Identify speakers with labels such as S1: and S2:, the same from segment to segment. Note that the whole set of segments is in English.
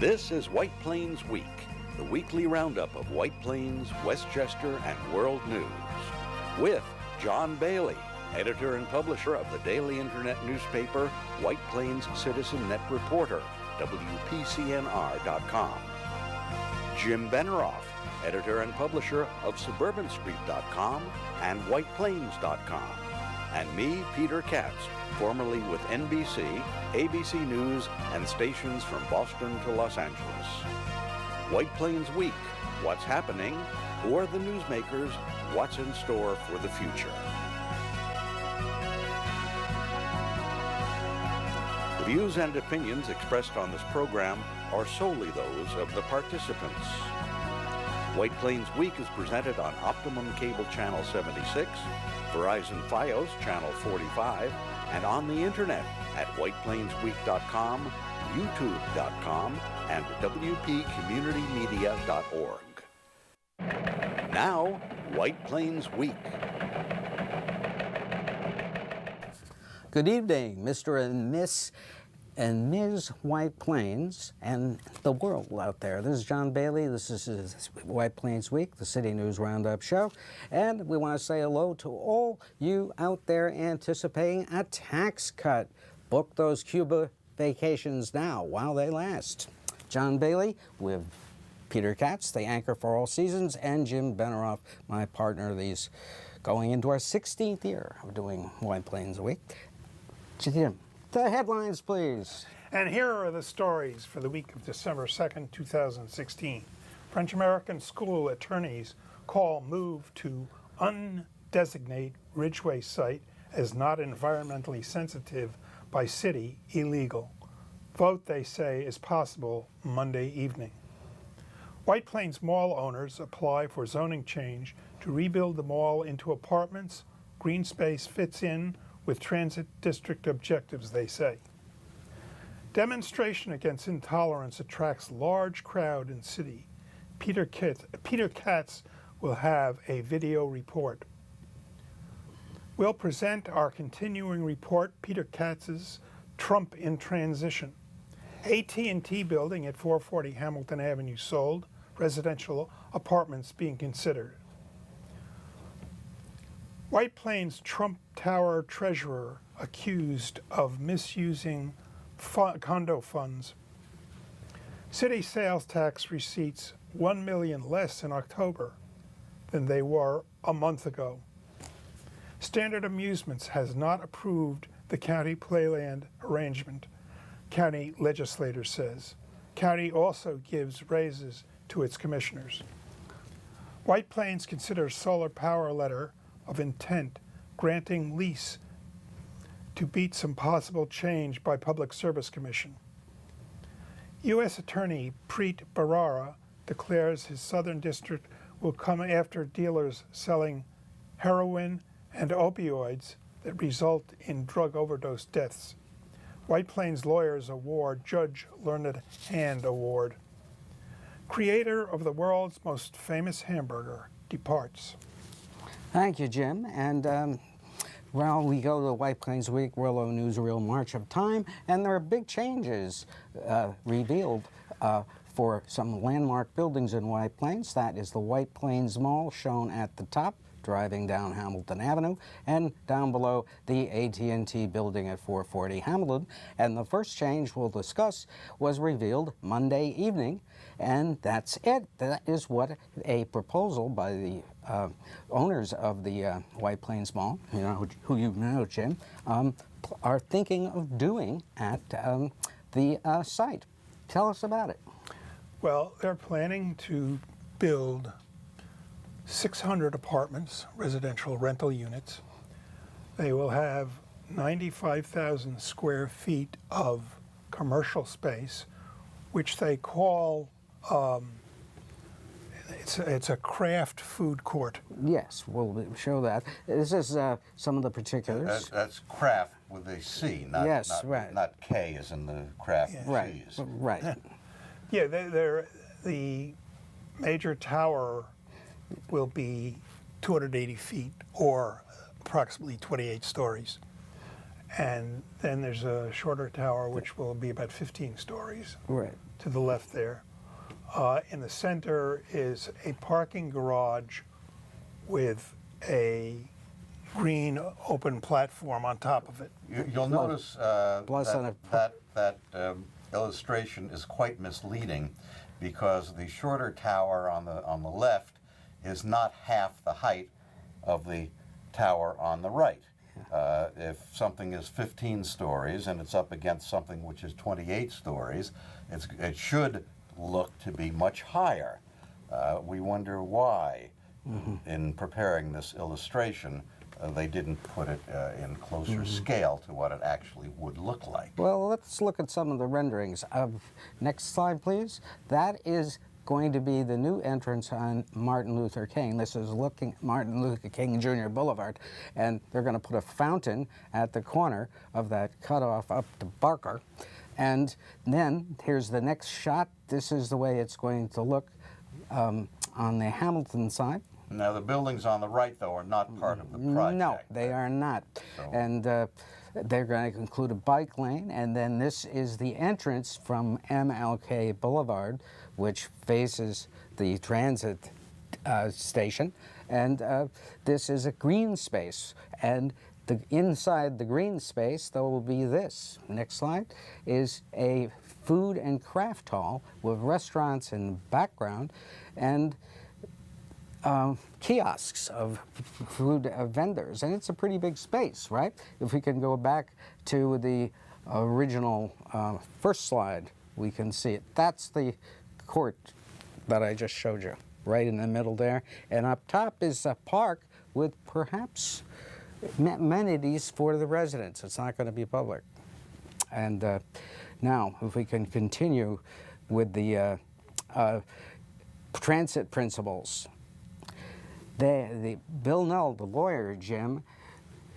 S1: This is White Plains Week, the weekly roundup of White Plains, Westchester, and world news. With John Bailey, editor and publisher of the daily internet newspaper White Plains Citizen Net Reporter, WPCNR.com. Jim Benerofe, editor and publisher of SuburbanStreet.com and WhitePlains.com. And me, Peter Katz, formerly with NBC, ABC News, and stations from Boston to Los Angeles. White Plains Week, what's happening? Who are the newsmakers? What's in store for the future? The views and opinions expressed on this program are solely those of the participants. White Plains Week is presented on Optimum Cable Channel 76, Verizon Fios Channel 45, and on the internet at whiteplainsweek.com, youtube.com, and wpcommunitymedia.org. Now, White Plains Week.
S2: Good evening, Mr. and Miss and Ms. White Plains and the world out there. This is John Bailey. This is White Plains Week, the City News Roundup show. And we want to say hello to all you out there anticipating a tax cut. Book those Cuba vacations now while they last. John Bailey with Peter Katz, the anchor for all seasons, and Jim Benerofe, my partner, these going into our 16th year of doing White Plains Week. Jim, the headlines, please.
S3: And here are the stories for the week of December 2nd, 2016. French-American school attorneys call move to undesignate Ridgeway site as not environmentally sensitive by city illegal. Vote, they say, is possible Monday evening. White Plains Mall owners apply for zoning change to rebuild the mall into apartments. Green space fits in with transit district objectives, they say. Demonstration against intolerance attracts large crowd in city. Peter Katz will have a video report. We'll present our continuing report, Peter Katz's Trump in Transition. AT&T building at 440 Hamilton Avenue sold, residential apartments being considered. White Plains Trump Tower treasurer accused of misusing condo funds. City sales tax receipts $1 million less in October than they were a month ago. Standard Amusements has not approved the county playland arrangement, county legislator says. County also gives raises to its commissioners. White Plains considers solar power letter of intent granting lease to beat some possible change by Public Service Commission. U.S. Attorney Preet Bharara declares his Southern District will come after dealers selling heroin and opioids that result in drug overdose deaths. White Plains lawyers award Judge Learned Hand Award. Creator of the world's most famous hamburger departs.
S2: Thank you, Jim. And well, we go to White Plains Week, World Newsreel March of Time, and there are big changes revealed for some landmark buildings in White Plains. That is the White Plains Mall, shown at the top, driving down Hamilton Avenue, and down below the AT&T building at 440 Hamilton. And the first change we'll discuss was revealed Monday evening, and that's it. That is what a proposal by the owners of the White Plains Mall, you know, who you know, Jim, are thinking of doing at the site. Tell us about it.
S3: Well, they're planning to build 600 apartments, residential rental units. They will have 95,000 square feet of commercial space, which they call, it's a craft food court.
S2: Yes, we'll show that. This is some of the particulars.
S4: That's craft with a C, not,
S2: yes,
S4: not,
S2: right.
S4: not K as in the craft
S2: Right,
S4: cheese.
S2: right.
S3: Yeah, the major tower will be 280 feet or approximately 28 stories. And then there's a shorter tower, which will be about 15 stories
S2: Right.
S3: to the left there. In the center is a parking garage with a green open platform on top of it.
S4: You'll notice
S2: Plus on a-
S4: that illustration is quite misleading because the shorter tower on the left is not half the height of the tower on the right. If something is 15 stories and it's up against something which is 28 stories, it should look to be much higher. We wonder why, in preparing this illustration, they didn't put it in closer scale to what it actually would look like.
S2: Well, let's look at some of the renderings. Next slide, please. That is going to be the new entrance on Martin Luther King. This is looking at Martin Luther King Jr. Boulevard, and they're going to put a fountain at the corner of that cutoff up to Barker. And then here's the next shot. This is the way it's going to look on the Hamilton side.
S4: Now, the buildings on the right, though, are not part of the project.
S2: No, they are not.
S4: So-
S2: And they're going to include a bike lane, and then this is the entrance from MLK Boulevard, which faces the transit station. And this is a green space. And inside the green space, there will be this. Next slide is a food and craft hall with restaurants in the background and kiosks of food vendors, and it's a pretty big space, right? If we can go back to the original first slide, we can see it. That's the court that I just showed you, right in the middle there. And up top is a park with perhaps amenities for the residents. It's not going to be public. And now, if we can continue with the transit principles. Bill Null, the lawyer, Jim,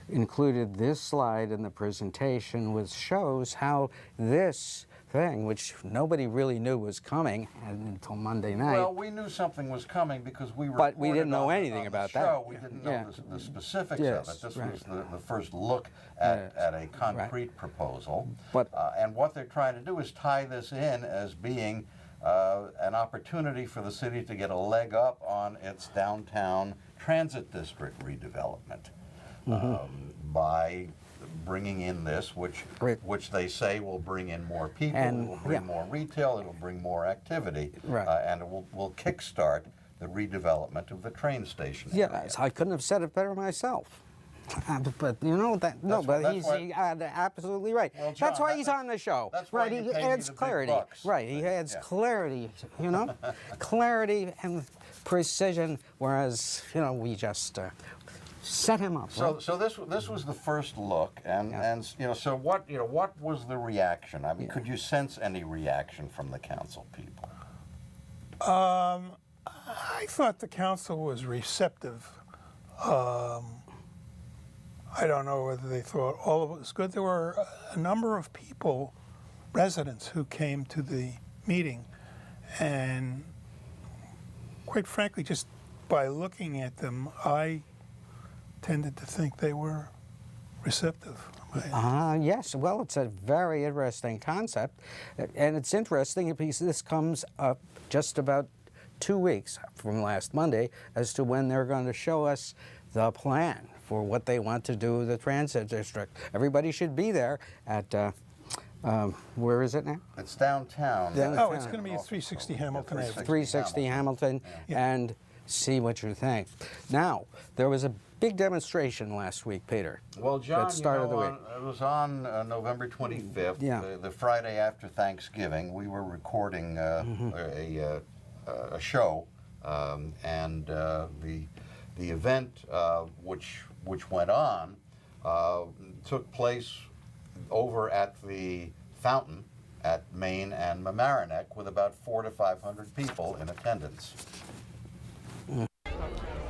S2: included this slide in the presentation, which shows how this thing, which nobody really knew was coming until Monday night.
S4: Well, we knew something was coming because we
S2: But we didn't
S4: reported
S2: know
S4: on
S2: anything
S4: the
S2: about
S4: show.
S2: that.
S4: We didn't
S2: Yeah.
S4: know the specifics
S2: Yes,
S4: of it. This
S2: right.
S4: was the first look at a concrete proposal.
S2: But-
S4: and what they're trying to do is tie this in as being an opportunity for the city to get a leg up on its downtown transit district redevelopment by bringing in this, which they say will bring in more people,
S2: And-
S4: it will bring
S2: yeah.
S4: more retail, it will bring more activity,
S2: Right.
S4: and it will kickstart the redevelopment of the train station area.
S2: Yes, I couldn't have said it better myself. But you know that no,
S4: That's
S2: but
S4: why-
S2: he's
S4: that's why-
S2: absolutely right.
S4: Well,
S2: That's
S4: John,
S2: why he's on the show.
S4: that's why
S2: Right,
S4: you
S2: he
S4: pay me
S2: adds
S4: the big
S2: clarity.
S4: bucks.
S2: Right, he adds
S4: Yeah.
S2: clarity. You know, clarity and precision. Whereas we just set him up.
S4: So,
S2: right?
S4: so this was the first look, and so what was the reaction? I mean, could you sense any reaction from the council people?
S3: I thought the council was receptive. I don't know whether they thought all of it was good. There were a number of people, residents, who came to the meeting, and quite frankly, just by looking at them, I tended to think they were receptive.
S2: Yes, well, it's a very interesting concept. And it's interesting because this comes up just about 2 weeks from last Monday as to when they're going to show us the plan for what they want to do with the transit district. Everybody should be there at, where is it now?
S4: It's downtown.
S3: Oh, it's going to be at 360 Hamilton Ave.
S2: 360 Hamilton, and see what you think. Now, there was a big demonstration last week, Peter.
S4: Well, John,
S2: that started the week.
S4: it was on November 25th,
S2: Yeah.
S4: the Friday after Thanksgiving. We were recording a show, and the event which went on took place over at the fountain at Main and Mamaroneck with about 400 to 500 people in attendance.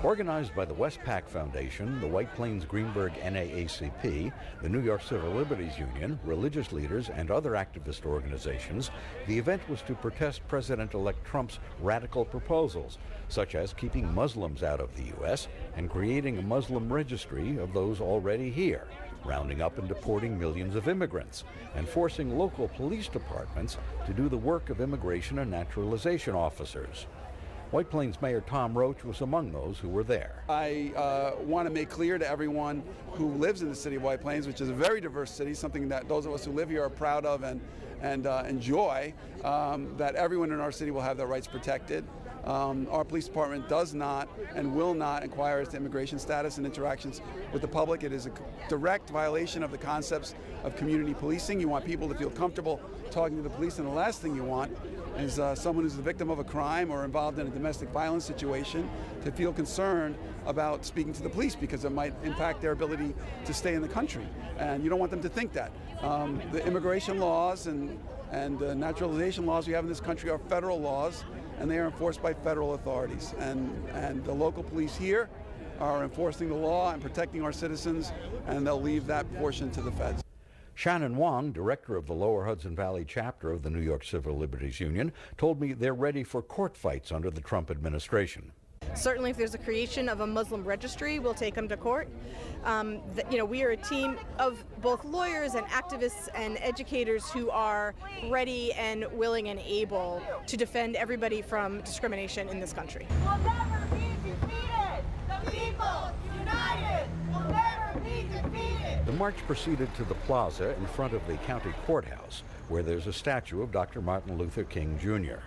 S1: Organized by the Westpac Foundation, the White Plains Greenberg NAACP, the New York Civil Liberties Union, religious leaders, and other activist organizations, the event was to protest President-elect Trump's radical proposals, such as keeping Muslims out of the U.S. and creating a Muslim registry of those already here. rounding up and deporting millions of immigrants, and forcing local police departments to do the work of immigration and naturalization officers. White Plains Mayor Tom Roach was among those who were there.
S5: I want to make clear to everyone who lives in the city of White Plains, which is a very diverse city, something that those of us who live here are proud of and enjoy, that everyone in our city will have their rights protected. Our police department does not and will not inquire as to immigration status and interactions with the public. It is a direct violation of the concepts of community policing. You want people to feel comfortable talking to the police, and the last thing you want is someone who's the victim of a crime or involved in a domestic violence situation to feel concerned about speaking to the police because it might impact their ability to stay in the country. And you don't want them to think that. The immigration laws and naturalization laws we have in this country are federal laws, and they are enforced by federal authorities. And the local police here are enforcing the law and protecting our citizens, and they'll leave that portion to the feds.
S1: Shannon Wong, director of the Lower Hudson Valley chapter of the New York Civil Liberties Union, told me they're ready for court fights under the Trump administration.
S6: Certainly, if there's a creation of a Muslim registry, we'll take them to court. We are a team of both lawyers and activists and educators who are ready and willing and able to defend everybody from discrimination in this country.
S7: We'll never be defeated. The people united will never be defeated.
S1: The march proceeded to the plaza in front of the county courthouse, where there's a statue of Dr. Martin Luther King, Jr.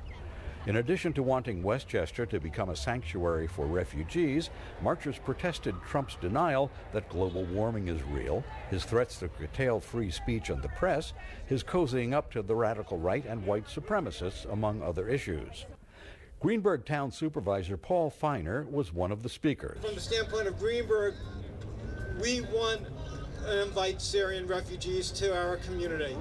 S1: In addition to wanting Westchester to become a sanctuary for refugees, marchers protested Trump's denial that global warming is real, his threats to curtail free speech and the press, his cozying up to the radical right and white supremacists, among other issues. Greenburgh Town Supervisor Paul Feiner was one of the speakers.
S8: From the standpoint of Greenburgh, we want to invite Syrian refugees to our community.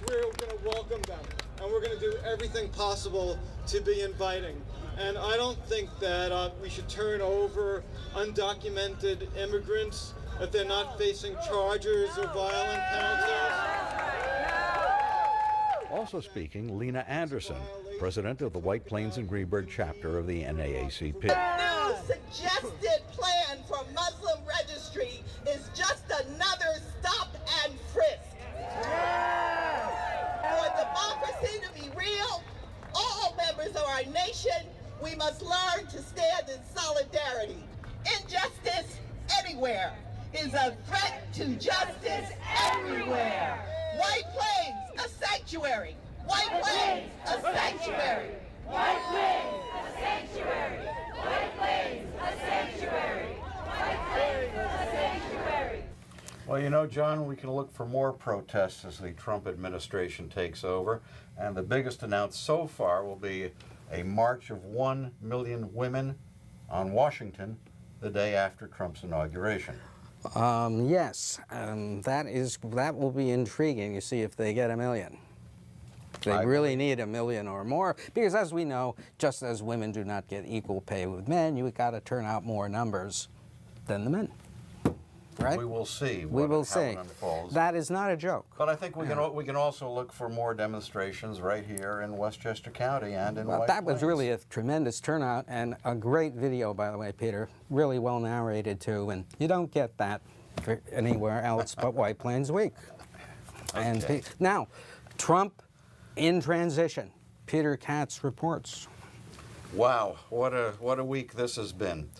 S8: We're going to welcome them, and we're going to do everything possible to be inviting. And I don't think that we should turn over undocumented immigrants if they're not facing charges or violent penalties.
S1: Also speaking, Lena Anderson, president of the White Plains and Greenburgh chapter of the NAACP.
S9: The new suggested plan for Muslim registry is just another stop and frisk. For democracy to be real, all members of our nation, we must learn to stand in solidarity. Injustice anywhere is a threat to justice everywhere. White Plains, a sanctuary. White Plains, a sanctuary.
S7: White Plains, a sanctuary. White Plains, a sanctuary. White Plains, a sanctuary.
S4: Well, you know, John, we can look for more protests as the Trump administration takes over. And the biggest announced so far will be a march of 1 million women on Washington the day after Trump's inauguration.
S2: Yes, that will be intriguing to see if they get 1 million. They really need 1 million or more, because as we know, just as women do not get equal pay with men, you've got to turn out more numbers than the men. Right?
S4: We will see.
S2: We will
S4: how
S2: see.
S4: it unfolds.
S2: That is not a joke.
S4: But I think we can also look for more demonstrations right here in Westchester County and in
S2: Well,
S4: White
S2: that
S4: Plains.
S2: was really a tremendous turnout and a great video, by the way, Peter. Really well narrated too, and you don't get that anywhere else but White Plains Week.
S4: Okay.
S2: And now, Trump in transition. Peter Katz reports.
S4: Wow, what a week this has been.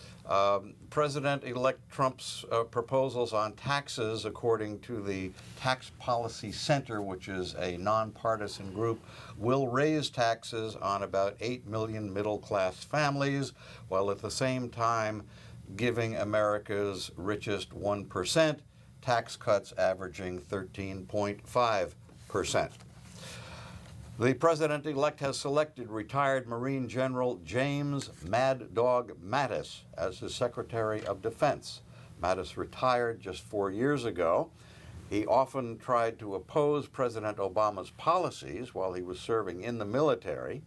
S4: President-elect Trump's proposals on taxes, according to the Tax Policy Center, which is a nonpartisan group, will raise taxes on about 8 million middle-class families, while at the same time giving America's richest 1% tax cuts averaging 13.5%. The president-elect has selected retired Marine General James Mad Dog Mattis as his Secretary of Defense. Mattis retired just 4 years ago. He often tried to oppose President Obama's policies while he was serving in the military.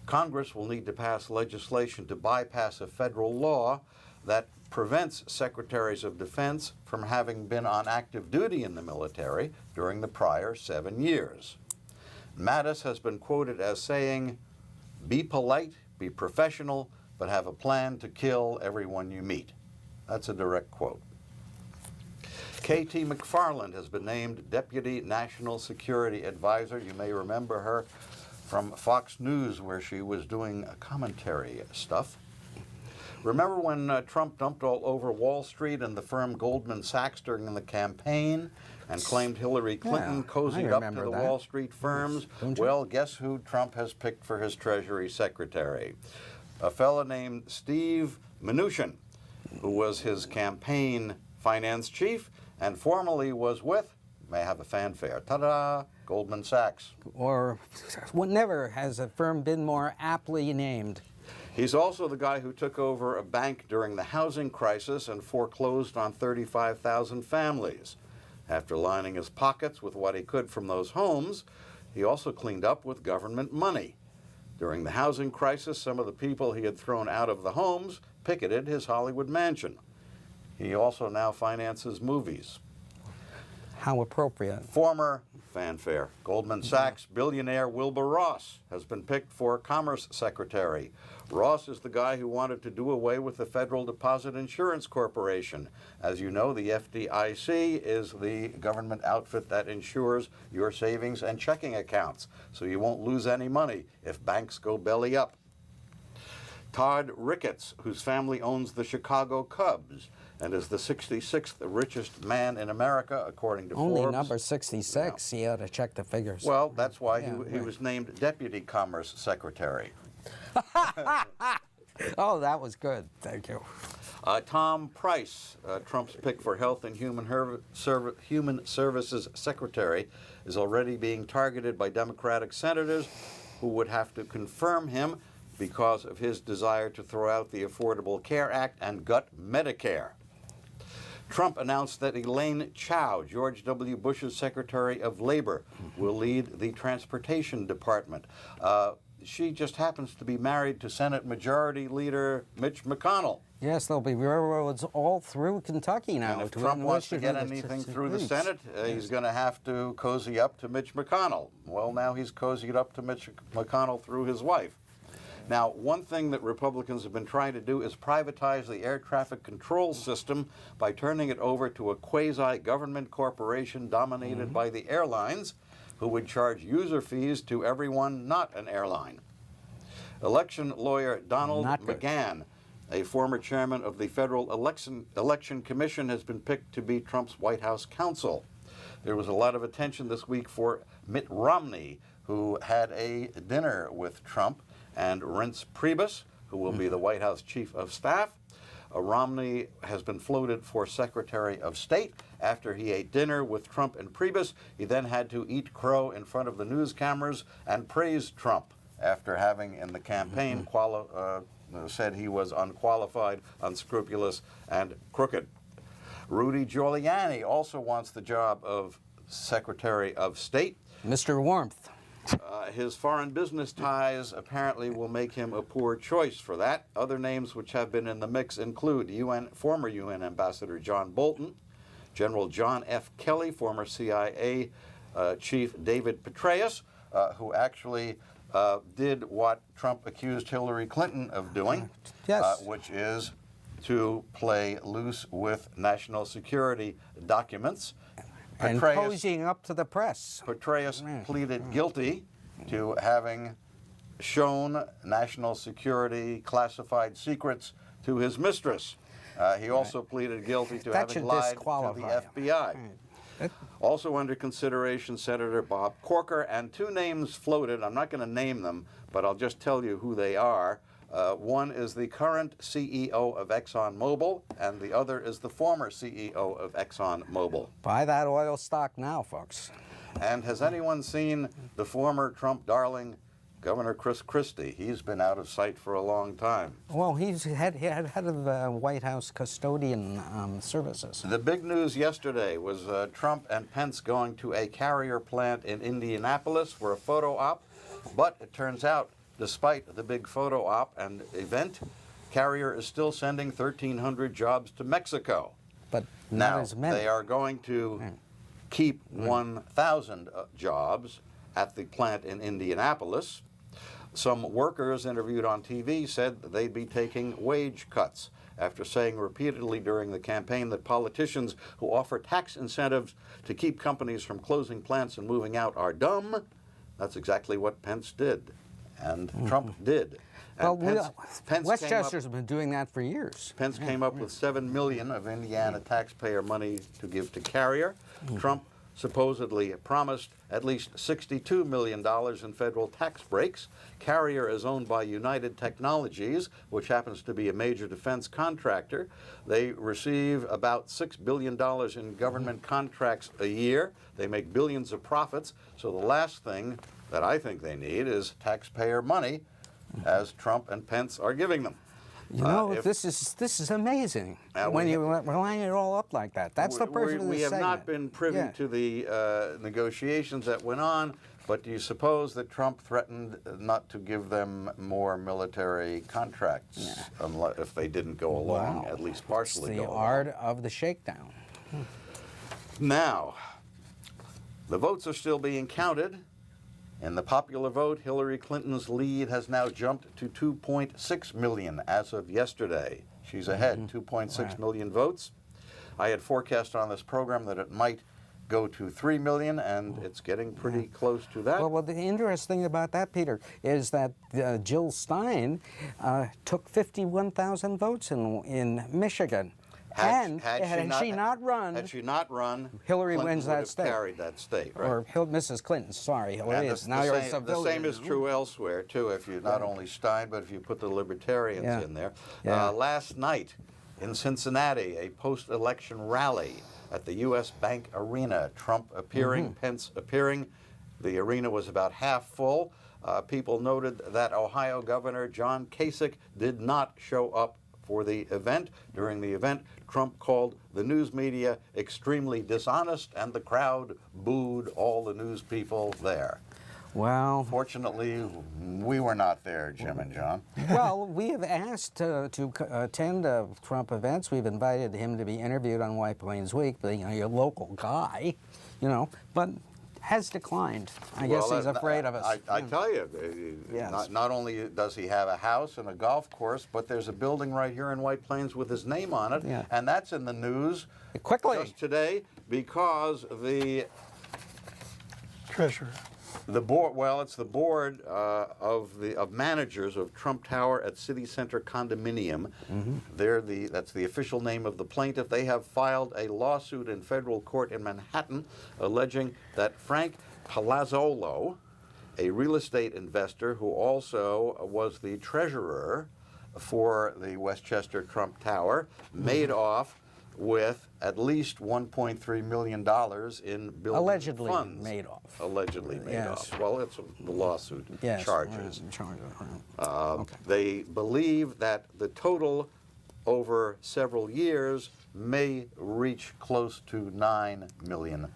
S4: Congress will need to pass legislation to bypass a federal law that prevents Secretaries of Defense from having been on active duty in the military during the prior 7 years. Mattis has been quoted as saying, "Be polite, be professional, but have a plan to kill everyone you meet. That's a direct quote. K.T. McFarland has been named Deputy National Security Advisor. You may remember her from Fox News, where she was doing commentary stuff. Remember when Trump dumped all over Wall Street and the firm Goldman Sachs during the campaign and claimed Hillary Clinton cozied up to the Wall Street firms? Well, guess who Trump has picked for his Treasury Secretary? A fellow named Steve Mnuchin, who was his campaign finance chief and formerly was with, may have a fanfare, ta-da, Goldman Sachs.
S2: Or never has a firm been more aptly named.
S4: He's also the guy who took over a bank during the housing crisis and foreclosed on 35,000 families. After lining his pockets with what he could from those homes, he also cleaned up with government money. During the housing crisis, some of the people he had thrown out of the homes picketed his Hollywood mansion. He also now finances movies.
S2: How appropriate.
S4: Former fanfare Goldman Sachs billionaire Wilbur Ross has been picked for Commerce Secretary. Ross is the guy who wanted to do away with the Federal Deposit Insurance Corporation. As you know, the FDIC is the government outfit that insures your savings and checking accounts, so you won't lose any money if banks go belly up. Todd Ricketts, whose family owns the Chicago Cubs and is the 66th richest man in America, according to Forbes.
S2: Only number 66. You ought to check the figures.
S4: Well, that's why he was named Deputy Commerce Secretary.
S2: Oh, that was good. Thank you.
S4: Tom Price, Trump's pick for Health and Human Services Secretary, is already being targeted by Democratic senators who would have to confirm him because of his desire to throw out the Affordable Care Act and gut Medicare. Trump announced that Elaine Chao, George W. Bush's Secretary of Labor, will lead the Transportation Department. She just happens to be married to Senate Majority Leader Mitch McConnell.
S2: Yes, there'll be railroads all through Kentucky now.
S4: And if Trump wants to get anything through the Senate, he's going to have to cozy up to Mitch McConnell. Well, now he's cozied up to Mitch McConnell through his wife. Now, one thing that Republicans have been trying to do is privatize the air traffic control system by turning it over to a quasi-government corporation dominated by the airlines, who would charge user fees to everyone not an airline. Election lawyer Donald McGahn, a former chairman of the Federal Election Commission, has been picked to be Trump's White House counsel. There was a lot of attention this week for Mitt Romney, who had a dinner with Trump, and Reince Priebus, who will be the White House Chief of Staff. Romney has been floated for Secretary of State after he ate dinner with Trump and Priebus. He then had to eat crow in front of the news cameras and praise Trump after having in the campaign said he was unqualified, unscrupulous, and crooked. Rudy Giuliani also wants the job of Secretary of State.
S2: Mr. Warmth.
S4: His foreign business ties apparently will make him a poor choice for that. Other names which have been in the mix include former UN Ambassador John Bolton, General John F. Kelly, former CIA Chief David Petraeus, who actually did what Trump accused Hillary Clinton of doing, which is to play loose with national security documents.
S2: And cozying up to the press.
S4: Petraeus pleaded guilty to having shown national security classified secrets to his mistress. He also pleaded guilty to having lied to the FBI. Also under consideration, Senator Bob Corker, and two names floated. I'm not going to name them, but I'll just tell you who they are. One is the current CEO of ExxonMobil, and the other is the former CEO of ExxonMobil.
S2: Buy that oil stock now, folks.
S4: And has anyone seen the former Trump darling, Governor Chris Christie? He's been out of sight for a long time.
S2: Well, he's head of the White House Custodian Services.
S4: The big news yesterday was Trump and Pence going to a carrier plant in Indianapolis for a photo op, but it turns out, despite the big photo op and event, Carrier is still sending 1,300 jobs to Mexico.
S2: But
S4: now,
S2: not as many.
S4: They are going to keep 1,000 jobs at the plant in Indianapolis, Some workers interviewed on TV said that they'd be taking wage cuts after saying repeatedly during the campaign that politicians who offer tax incentives to keep companies from closing plants and moving out are dumb. That's exactly what Pence did, and Trump did. And
S2: Well,
S4: Pence
S2: Westchester's been doing that for years.
S4: Pence came up with $7 million of Indiana taxpayer money to give to Carrier. Trump supposedly promised at least $62 million in federal tax breaks. Carrier is owned by United Technologies, which happens to be a major defense contractor. They receive about $6 billion in government contracts a year. They make billions of profits. So the last thing that I think they need is taxpayer money, as Trump and Pence are giving them.
S2: You know, this is amazing when you line it all up like that. That's the purpose of this
S4: We have
S2: segment.
S4: not been privy to the negotiations that went on, but do you suppose that Trump threatened not to give them more military contracts unless, if they didn't go along, at least partially
S2: It's
S4: go
S2: the
S4: along?
S2: art of the shakedown.
S4: Now, the votes are still being counted. In the popular vote, Hillary Clinton's lead has now jumped to 2.6 million as of yesterday. She's ahead, 2.6 million votes. I had forecast on this program that it might go to 3 million, and it's getting pretty close to that.
S2: Well, the interesting thing about that, Peter, is that Jill Stein took 51,000 votes in Michigan. Had she not run, Hillary
S4: Clinton
S2: wins
S4: would
S2: that
S4: have
S2: state.
S4: carried that state, right?
S2: Or Mrs. Clinton, sorry, Hillary
S4: And
S2: is. Now you're a
S4: the
S2: civilian.
S4: same is true elsewhere, too, if you not only Stein, but if you put the Libertarians in there. Last night in Cincinnati, a post-election rally at the U.S. Bank Arena. Trump appearing, Pence appearing. The arena was about half full. People noted that Ohio Governor John Kasich did not show up for the event. During the event, Trump called the news media extremely dishonest, and the crowd booed all the news people there.
S2: Well,
S4: Fortunately, we were not there, Jim and John.
S2: well, we have asked to attend Trump events. We've invited him to be interviewed on White Plains Week, being a local guy, you know, but has declined. I guess he's afraid of us.
S4: I tell you, not only does he have a house and a golf course, but there's a building right here in White Plains with his name on it, and that's in the news
S2: quickly
S4: just today because the
S3: Treasurer.
S4: The board, well, it's the board of managers of Trump Tower at City Center Condominium. That's the official name of the plaintiff. They have filed a lawsuit in federal court in Manhattan alleging that Frank Palazzolo, a real estate investor who also was the treasurer for the Westchester Trump Tower, made off with at least $1.3 million in building
S2: Allegedly
S4: funds.
S2: made off.
S4: Allegedly made off. Well, it's the lawsuit charges. They believe that the total over several years may reach close to $9 million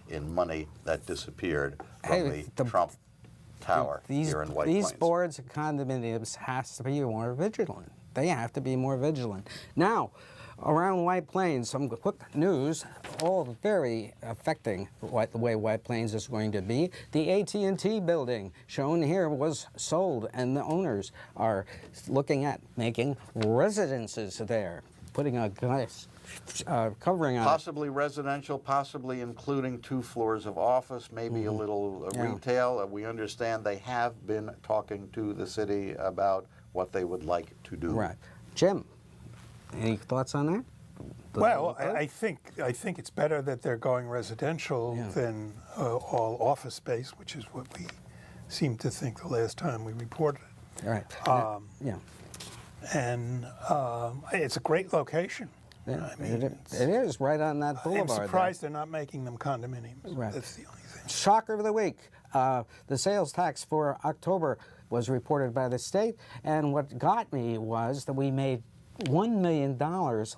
S4: in money that disappeared from the Trump Tower here in White Plains.
S2: These boards of condominiums has to be more vigilant. They have to be more vigilant. Now, around White Plains, some quick news, all very affecting the way White Plains is going to be. The AT&T building shown here was sold, and the owners are looking at making residences there, putting a glass covering on
S4: Possibly residential, possibly including 2 floors of office, maybe a little retail. We understand they have been talking to the city about what they would like to do.
S2: Right. Jim, any thoughts on that?
S3: Well, I think it's better that they're going residential than all office space, which is what we seemed to think the last time we reported it.
S2: Right.
S3: And it's a great location.
S2: Yeah,
S3: I mean,
S2: it is right on that boulevard.
S3: I'm surprised they're not making them condominiums.
S2: Right.
S3: That's the only thing.
S2: Shocker of the week. The sales tax for October was reported by the state, and what got me was that we made $1 million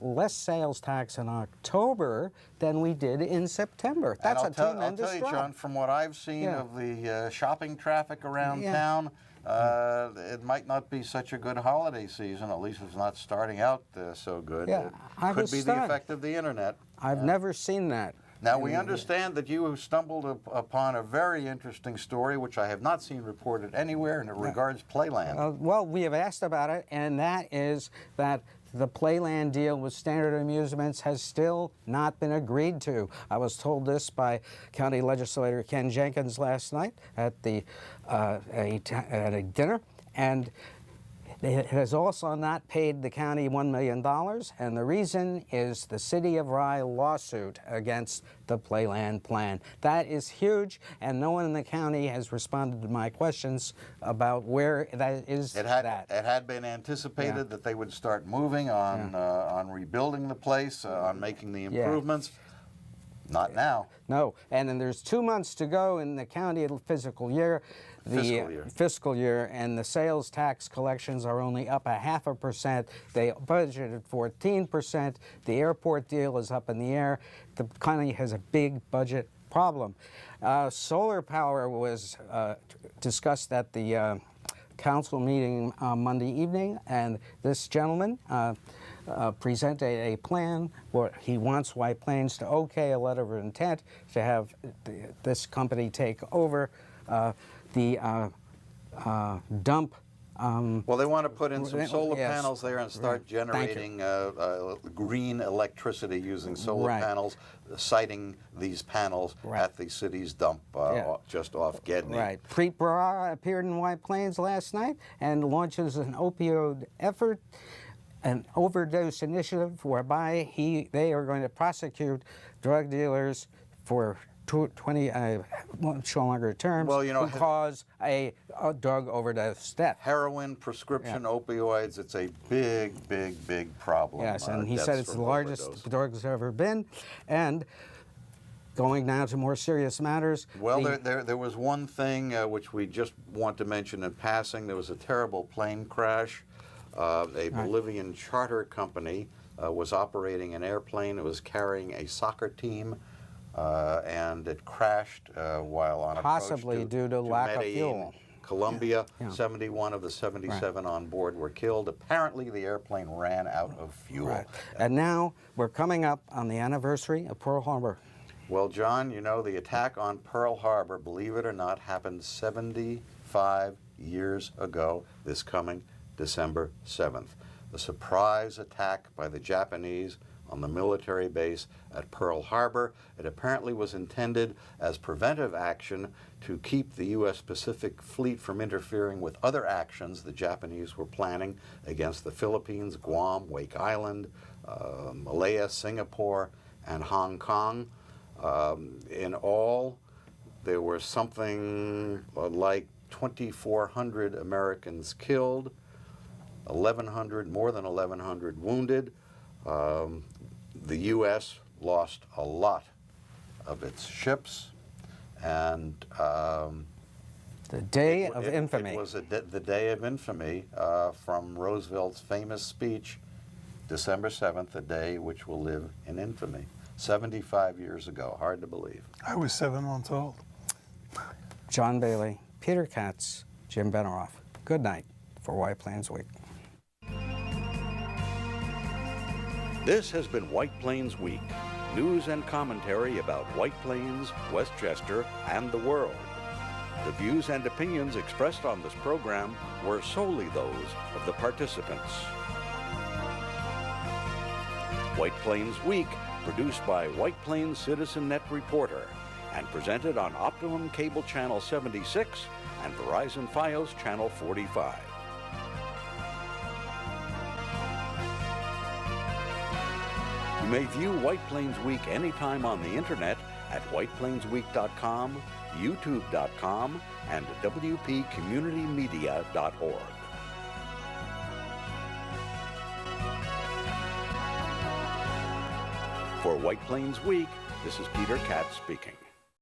S2: less sales tax in October than we did in September. That's a tremendous
S4: I'll tell you,
S2: drop.
S4: John, from what I've seen of the shopping traffic around town, it might not be such a good holiday season. At least it's not starting out so good.
S2: Yeah,
S4: It could be the effect of the internet.
S2: I've never seen that.
S4: Now, we understand that you have stumbled upon a very interesting story, which I have not seen reported anywhere, and it regards Playland.
S2: Well, we have asked about it, and that is that the Playland deal with Standard Amusements has still not been agreed to. I was told this by County Legislator Ken Jenkins last night at a dinner, and it has also not paid the county $1 million, and the reason is the City of Rye lawsuit against the Playland plan. That is huge, and no one in the county has responded to my questions about where that is.
S4: It had been anticipated that they would start moving on rebuilding the place, on making the improvements. Not now.
S2: No, and then there's 2 months to go in the county fiscal year. Fiscal year, and the sales tax collections are only up 0.5%. They budgeted 14%. The airport deal is up in the air. The county has a big budget problem. Solar power was discussed at the council meeting Monday evening, and this gentleman presented a plan where he wants White Plains to okay a letter of intent to have this company take over the dump.
S4: Well, they want to put in some solar panels there and start generating green electricity using solar panels, siting these panels at the city's dump just off Gedney.
S2: Right. Preet Bharara appeared in White Plains last night and launches an opioid effort, an overdose initiative whereby they are going to prosecute drug dealers for 20 much longer terms who cause a drug overdose death.
S4: Heroin, prescription opioids, it's a big, big, big problem.
S2: Yes, and he said it's the largest drug there's ever been. And going now to more serious matters.
S4: Well, there was one thing which we just want to mention in passing. There was a terrible plane crash. A Bolivian charter company was operating an airplane. It was carrying a soccer team. And it crashed while on
S2: possibly due to lack of fuel.
S4: Colombia, 71 of the 77 on board were killed. Apparently, the airplane ran out of fuel.
S2: And now we're coming up on the anniversary of Pearl Harbor.
S4: Well, John, you know, the attack on Pearl Harbor, believe it or not, happened 75 years ago, this coming December 7th. The surprise attack by the Japanese on the military base at Pearl Harbor. It apparently was intended as preventive action to keep the U.S. Pacific Fleet from interfering with other actions the Japanese were planning against the Philippines, Guam, Wake Island, Malaya, Singapore, and Hong Kong. In all, there were something like 2,400 Americans killed, more than 1,100 wounded. The U.S. lost a lot of its ships, and
S2: the day of infamy.
S4: It was the day of infamy from Roosevelt's famous speech, December 7th, a day which will live in infamy. 75 years ago, hard to believe.
S3: I was 7 months old.
S2: John Bailey, Peter Katz, Jim Benerofe. Good night for White Plains Week.
S1: This has been White Plains Week, news and commentary about White Plains, Westchester, and the world. The views and opinions expressed on this program were solely those of the participants. White Plains Week, produced by White Plains Citizen Net Reporter, and presented on Optimum Cable Channel 76 and Verizon Fios Channel 45. You may view White Plains Week anytime on the internet at whiteplainsweek.com, youtube.com, and wpcommunitymedia.org. For White Plains Week, this is Peter Katz speaking.